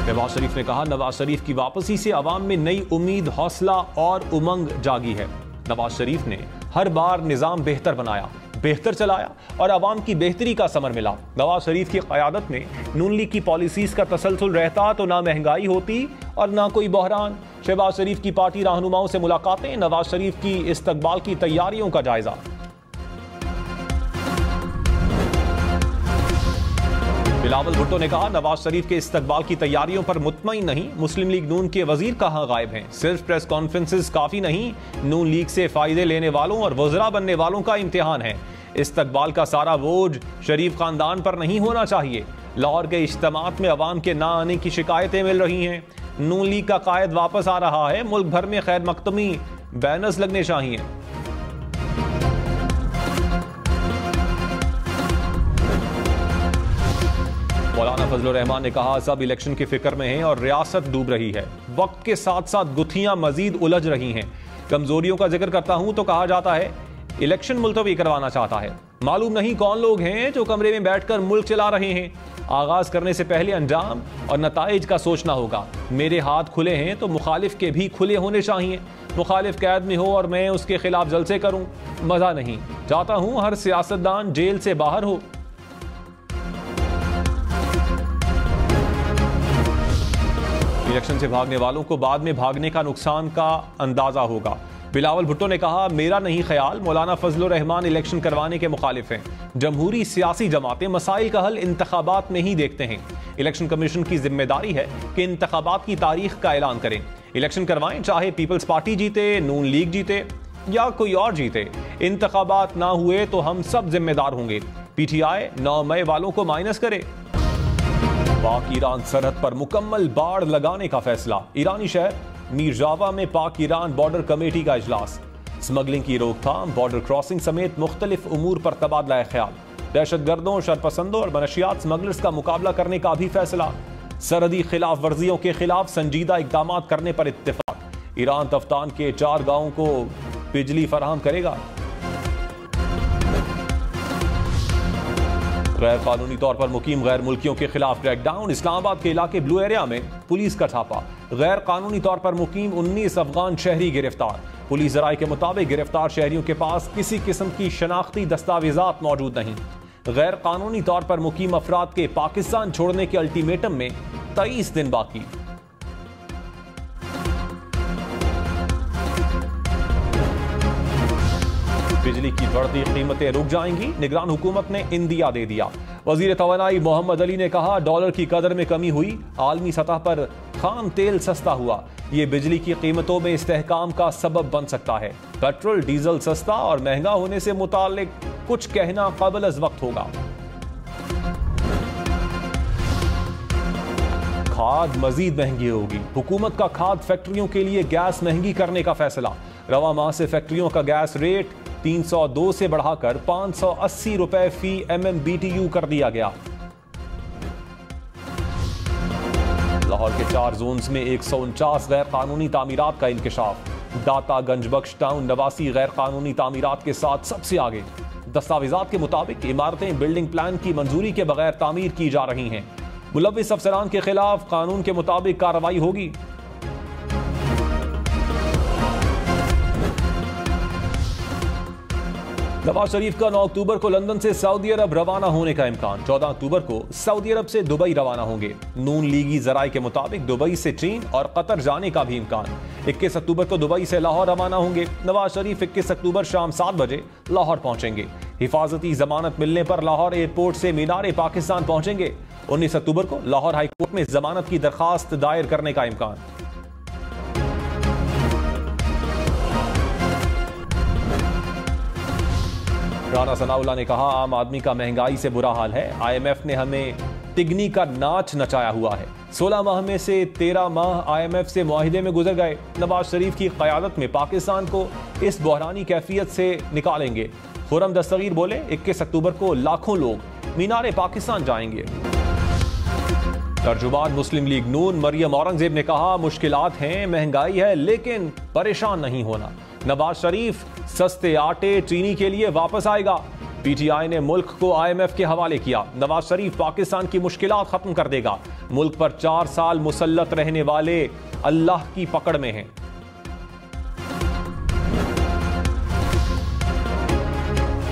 नवाज शरीफ ने कहा, नवाज शरीफ की वापसी से अवाम में नई उम्मीद, हौसला और उमंग जागी है। नवाज शरीफ ने हर बार निजाम बेहतर बनाया, बेहतर चलाया और अवाम की बेहतरी का समर मिला। नवाज शरीफ की क़यादत में नून लीग की पॉलिसीज का तसलसल रहता तो ना महंगाई होती और ना कोई बहरान। शहबाज शरीफ की पार्टी रहनुमाओं से मुलाकातें, नवाज शरीफ की इस्तकबाल की तैयारियों का जायजा। बिलावल भुट्टो ने कहा, नवाज शरीफ के इस्तकबाल की तैयारियों पर मुतमईन नहीं। मुस्लिम लीग नून के वजीर कहां गायब हैं? सिर्फ प्रेस कॉन्फ्रेंसेस काफी नहीं, नून लीग से फायदे लेने वालों और वज़रा बनने वालों का इम्तिहान है। इस्तकबाल का सारा बोझ शरीफ खानदान पर नहीं होना चाहिए। लाहौर के इज्तिमात में अवाम के ना आने की शिकायतें मिल रही हैं। नून लीग का कायद वापस आ रहा है। मुल्क भर में खैर मकतमी बैनर्स लगने चाहिए। मौलाना फजलुर रहमान ने कहा, सब इलेक्शन की फिक्र में हैं और रियासत डूब रही है। वक्त के साथ साथ गुत्थियां मजीद उलझ रही हैं। कमजोरियों का जिक्र करता हूं तो कहा जाता है इलेक्शन मुलतवी करवाना चाहता है। मालूम नहीं कौन लोग हैं जो कमरे में बैठकर मुल्क चला रहे हैं। आगाज करने से पहले अंजाम और नताइज का सोचना होगा। मेरे हाथ खुले हैं तो मुखालिफ के भी खुले होने चाहिए। मुखालिफ कैद में हो और मैं उसके खिलाफ जलसे करूं, मजा नहीं। चाहता हूं हर सियासतदान जेल से बाहर हो। इलेक्शन से भागने वालों को बाद में भागने का नुकसान का अंदाजा होगा। बिलावल भुट्टो ने कहा, मेरा नहीं ख्याल मौलाना फजलुर रहमान इलेक्शन करवाने के मुखालिफ हैं। जमहूरी सियासी जमातें मसाइल का हल इंतखाबात में ही देखते हैं। इलेक्शन कमीशन की जिम्मेदारी है कि इंतखाबात की तारीख का ऐलान करें। इलेक्शन करवाएं, चाहे पीपल्स पार्टी जीते, नून लीग जीते या कोई और जीते। इंतखाबात ना हुए तो हम सब जिम्मेदार होंगे। PTI 9 मई वालों को माइनस करे। पाक ईरान सरहद पर मुकम्मल बाड़ लगाने का फैसला। ईरानी शहर मीरजावा में पाक ईरान बॉर्डर कमेटी का इजलास। स्मगलिंग की रोकथाम, बॉर्डर क्रॉसिंग समेत मुख्तलिफ उमूर पर तबादला ख्याल। दहशतगर्दों, शरपसंदों और मनशियात स्मगलर्स का मुकाबला करने का भी फैसला। सरहदी खिलाफ वर्जियों के खिलाफ संजीदा इकदाम करने पर इत्तेफाक। ईरान तफ्तान के 4 गांवों को बिजली फराहम करेगा। गैर कानूनी तौर पर मुकीम गैर मुल्कियों के खिलाफ क्रैकडाउन। इस्लामाबाद के इलाके ब्लू एरिया में पुलिस का छापा। गैर कानूनी तौर पर मुकीम 19 अफगान शहरी गिरफ्तार। पुलिस जराये के मुताबिक गिरफ्तार शहरियों के पास किसी किस्म की शनाख्ती दस्तावेजात मौजूद नहीं। गैर कानूनी तौर पर मुकीम अफराद के पाकिस्तान छोड़ने के अल्टीमेटम में 23 दिन बाकी। बिजली की बढ़ती कीमतें रुक जाएंगी, निगरान हुकूमत ने इंदिया दे दिया। वजीर तवानाई मोहम्मद अली ने कहा, डॉलर की कदर में कमी हुई, आलमी सतह पर खाम तेल सस्ता हुआ। ये बिजली की कीमतों में इस्तेहकाम का सबब बन सकता है। पेट्रोल डीजल सस्ता और महंगा होने से मुताल्लिक कुछ कहना क़ाबिल अज़ वक्त होगा। खाद मजीद महंगी होगी। हुकूमत का खाद फैक्ट्रियों के लिए गैस महंगी करने का फैसला। रवा माह से फैक्ट्रियों का गैस रेट 302 से बढ़ाकर 580 रुपए फी MMBTU कर दिया गया। लाहौर के 4 जोन्स में 149 गैर कानूनी तामीरात का इंकशाफ। दाता, गंजबख्श टाउन, नवासी गैर कानूनी तामीरात के साथ सबसे आगे। दस्तावेजात के मुताबिक इमारतें बिल्डिंग प्लान की मंजूरी के बगैर तामीर की जा रही हैं। मुलव्विस अफसरान के खिलाफ कानून के मुताबिक कार्रवाई होगी। नवाज शरीफ का 9 अक्टूबर को लंदन से सऊदी अरब रवाना होने का इम्कान। 14 अक्टूबर को सऊदी अरब से दुबई रवाना होंगे। नून लीगी जराये के मुताबिक दुबई से चीन और कतर जाने का भी इम्कान। 21 अक्टूबर को दुबई से लाहौर रवाना होंगे। नवाज शरीफ 21 अक्टूबर शाम 7 बजे लाहौर पहुंचेंगे। हिफाजती जमानत मिलने पर लाहौर एयरपोर्ट से मीनार पाकिस्तान पहुंचेंगे। 19 अक्टूबर को लाहौर हाईकोर्ट में जमानत की दरखास्त दायर करने का इम्कान। राना सनाउल्लाह ने कहा, आम आदमी का महंगाई से बुरा हाल है। IMF ने हमें तिगनी का नाच नचाया हुआ है। 16 माह में से 13 माह IMF से मुआहिदे में गुजर गए। नवाज शरीफ की क़यादत में पाकिस्तान को इस बहरानी कैफियत से निकालेंगे। खुर्रम दस्तगीर बोले, 21 अक्टूबर को लाखों लोग मीनार पाकिस्तान जाएंगे। तर्जुमान मुस्लिम लीग नून मरियम औरंगजेब ने कहा, मुश्किलात हैं, महंगाई है, लेकिन परेशान नहीं होना। नवाज शरीफ सस्ते आटे चीनी के लिए वापस आएगा। पीटीआई ने मुल्क को IMF के हवाले किया। नवाज शरीफ पाकिस्तान की मुश्किलात खत्म कर देगा। मुल्क पर 4 साल मुसल्लत रहने वाले अल्लाह की पकड़ में हैं।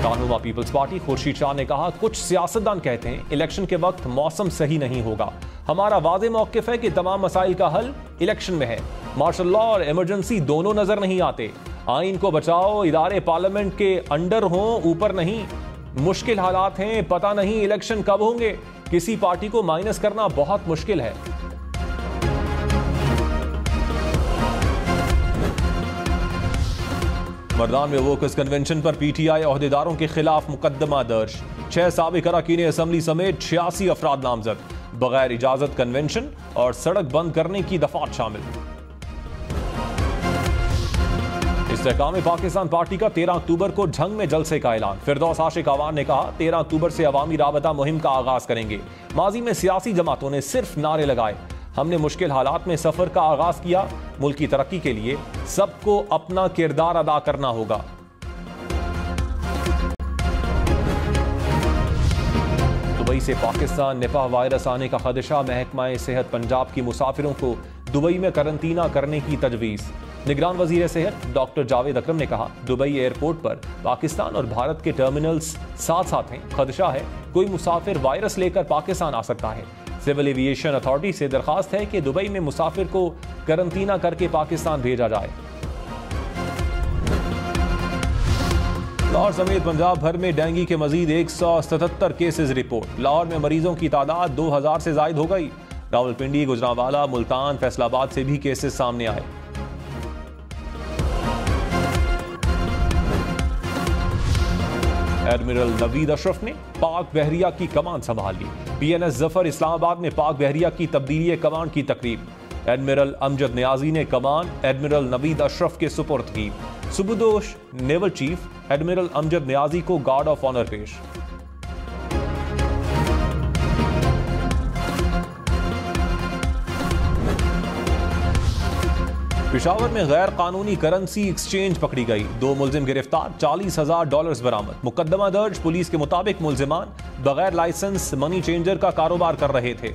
राहनुमा पीपल्स पार्टी खुर्शीद शाह ने कहा, कुछ सियासतदान कहते हैं इलेक्शन के वक्त मौसम सही नहीं होगा। हमारा वाज़े मौक़िफ़ है कि तमाम मसाइल का हल इलेक्शन में है। मार्शल लॉ और इमरजेंसी दोनों नजर नहीं आते। आइन को बचाओ, इदारे पार्लियामेंट के अंडर हों, ऊपर नहीं। मुश्किल हालात हैं, पता नहीं इलेक्शन कब होंगे। किसी पार्टी को माइनस करना बहुत मुश्किल है। मर्दान में वर्कर्स कन्वेंशन पर पीटीआई ओहदेदारों के खिलाफ मुकदमा दर्ज। 6 साबिक अरकान असेंबली समेत 86 अफराद नामजद। बगैर इजाजत कन्वेंशन और सड़क बंद करने की दफात शामिल। इस्तेहकाम पाकिस्तान पार्टी का 13 अक्टूबर को झंग में जलसे का ऐलान। फिरदौस आशिक अवान ने कहा, 13 अक्टूबर से अवामी राबता मुहिम का आगाज करेंगे। माजी में सियासी जमातों ने सिर्फ नारे लगाए। हमने मुश्किल हालात में सफर का आगाज किया। मुल्क की तरक्की के लिए सबको अपना किरदार अदा करना होगा। दुबई से पाकिस्तान निपाह वायरस आने का खदशा। महकमा सेहत पंजाब की मुसाफिरों को दुबई में करंतना करने की तजवीज। निगरान वजीर सेहत डॉक्टर जावेद अकरम ने कहा, दुबई एयरपोर्ट पर पाकिस्तान और भारत के टर्मिनल्स साथ साथ हैं। खदशा है कोई मुसाफिर वायरस लेकर पाकिस्तान आ सकता है। सिविल एविएशन अथॉरिटी से दरखास्त है कि दुबई में मुसाफिर को करंतना करके पाकिस्तान भेजा जाए। लाहौर समेत पंजाब भर में डेंगू के मजीद 177 केसेस रिपोर्ट। लाहौर में मरीजों की तादाद 2000 से जायद हो गई। रावलपिंडी, गुजरांवाला, मुल्तान, फैसलाबाद से भी केसेस सामने आए। एडमिरल नवीद अशरफ ने पाक बहरिया की कमान संभाल ली। PNS जफर इस्लामाबाद में पाक बहरिया की तब्दीली कमान की तकरीब। एडमिरल अमजद नियाजी ने कमान एडमिरल नवीद अशरफ के सुपुर्द की। सुबुदोश naval chief admiral Amjad Niazi को गार्ड ऑफ ऑनर पेश। पेशावर में गैर कानूनी करेंसी एक्सचेंज पकड़ी गई। 2 मुलजिम गिरफ्तार, $40,000 बरामद। मुकदमा दर्ज। पुलिस के मुताबिक मुलजिमान बगैर लाइसेंस मनी चेंजर का कारोबार कर रहे थे।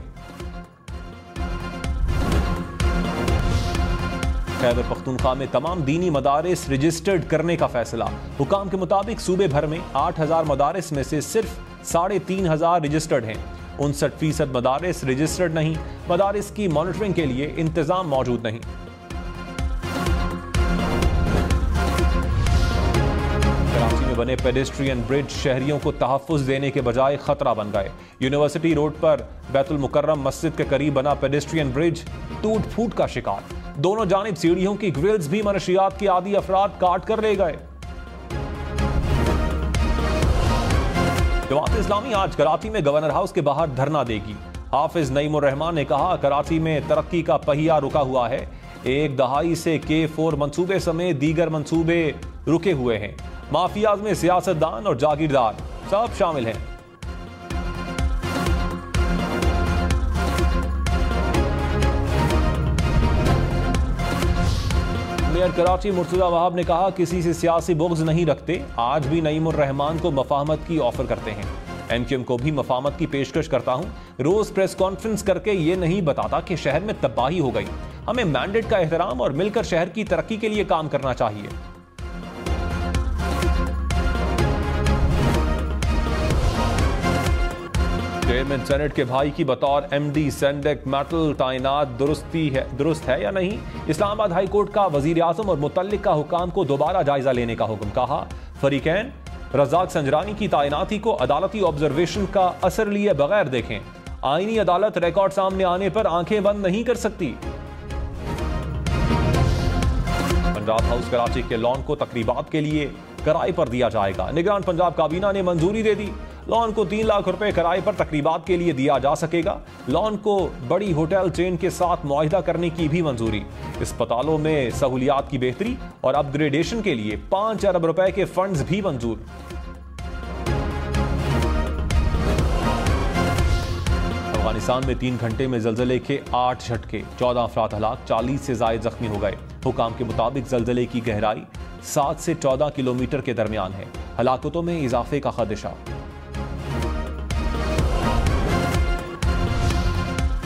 खैबर पख्तूनख्वा में तमाम दीनी मदारिस रजिस्टर्ड करने का फैसला। हुकाम के मुताबिक सूबे भर में 8,000 मदारिस में से सिर्फ 3,500 रजिस्टर्ड हैं। 59% मदारिस रजिस्टर्ड नहीं। मदारिस की मॉनिटरिंग के लिए इंतजाम मौजूद नहीं। बने पेडेस्ट्रियन ब्रिज शहरियों को तहफ्फुज देने के बजाय खतरा बन गए। यूनिवर्सिटी रोड पर बैतुल मुकर्रम मस्जिद के करीब बना पेडेस्ट्रियन ब्रिज टूट फूट का शिकार। दोनों जानिब सीढ़ियों की ग्रिल्स भी मनशियात के आदी अफराद काट कर ले गए। जमात इस्लामी आज कराची में गवर्नर हाउस के बाहर धरना देगी। हाफिज नईमुर रहमान ने कहा, कराची में तरक्की का पहिया रुका हुआ है। 1 दहाई से K4 मंसूबे समेत दीगर मंसूबे रुके हुए हैं। माफियाज में सियासतदान और जागीरदार सब शामिल हैं। मेयर कराची मुर्तजा वहाब ने कहा, किसी से सियासी बुग़्ज़ नहीं रखते। आज भी नईमुर रहमान को मफाहमत की ऑफर करते हैं। MQM को भी मफाहमत की पेशकश करता हूं। रोज प्रेस कॉन्फ्रेंस करके ये नहीं बताता कि शहर में तबाही हो गई। हमें मैंडेट का एहतराम और मिलकर शहर की तरक्की के लिए काम करना चाहिए। चेयरमैन सेनेट के भाई की बतौर MD सेंडेक मेटल तैनात दुरुस्त है या नहीं? इस्लामाबाद हाई कोर्ट का वजीर आजम और मुतल्लिका हुकाम को दोबारा जायजा लेने का हुक्म। कहा, फरीकैन रज़ाक संजरानी की तैनाती को अदालती ऑब्जर्वेशन का असर लिए बगैर देखें। आईनी अदालत रिकॉर्ड सामने आने पर आंखें बंद नहीं कर सकती। पंजाब हाउस कराची के लॉन को तकरीबात के लिए किराए पर दिया जाएगा। निगरान पंजाब काबीना ने मंजूरी दे दी। लॉन को 3 लाख रुपए किराए पर तकरीबात के लिए दिया जा सकेगा। लॉन को बड़ी होटल चेन के साथ मुआहिदा करने की भी मंजूरी। अस्पतालों में सहूलियात की बेहतरी और अपग्रेडेशन के लिए 5 अरब रुपए के फंड्स भी मंजूर। अफगानिस्तान में 3 घंटे में जल्जले के 8 झटके, 14 अफराद हलाक, 40 से ज्यादा जख्मी हो गए। हुकाम के मुताबिक जल्जले की गहराई 7 से 14 किलोमीटर के दरमियान है। हलाकतों में इजाफे का खदशा।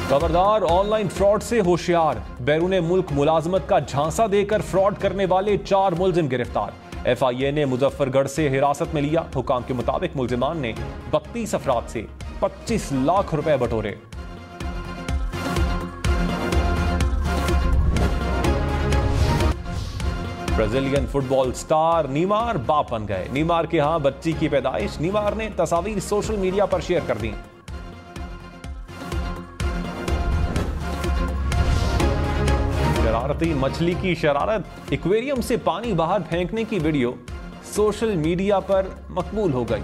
खबरदार, ऑनलाइन फ्रॉड से होशियार। बैरूने मुल्क मुलाजमत का झांसा देकर फ्रॉड करने वाले 4 मुलजिम गिरफ्तार। FIA ने मुजफ्फरगढ़ से हिरासत में लिया। हुकाम के मुताबिक मुलजिमान ने 32 अफराद से 25 लाख रुपए बटोरे। ब्राजीलियन फुटबॉल स्टार नीमार बाप बन गए। नीमार के यहां बच्ची की पैदाइश। नीमार ने तस्वीर सोशल मीडिया पर शेयर कर दी। शरारती मछली की शरारत। एक्वेरियम से पानी बाहर फेंकने की वीडियो सोशल मीडिया पर मकबूल हो गई।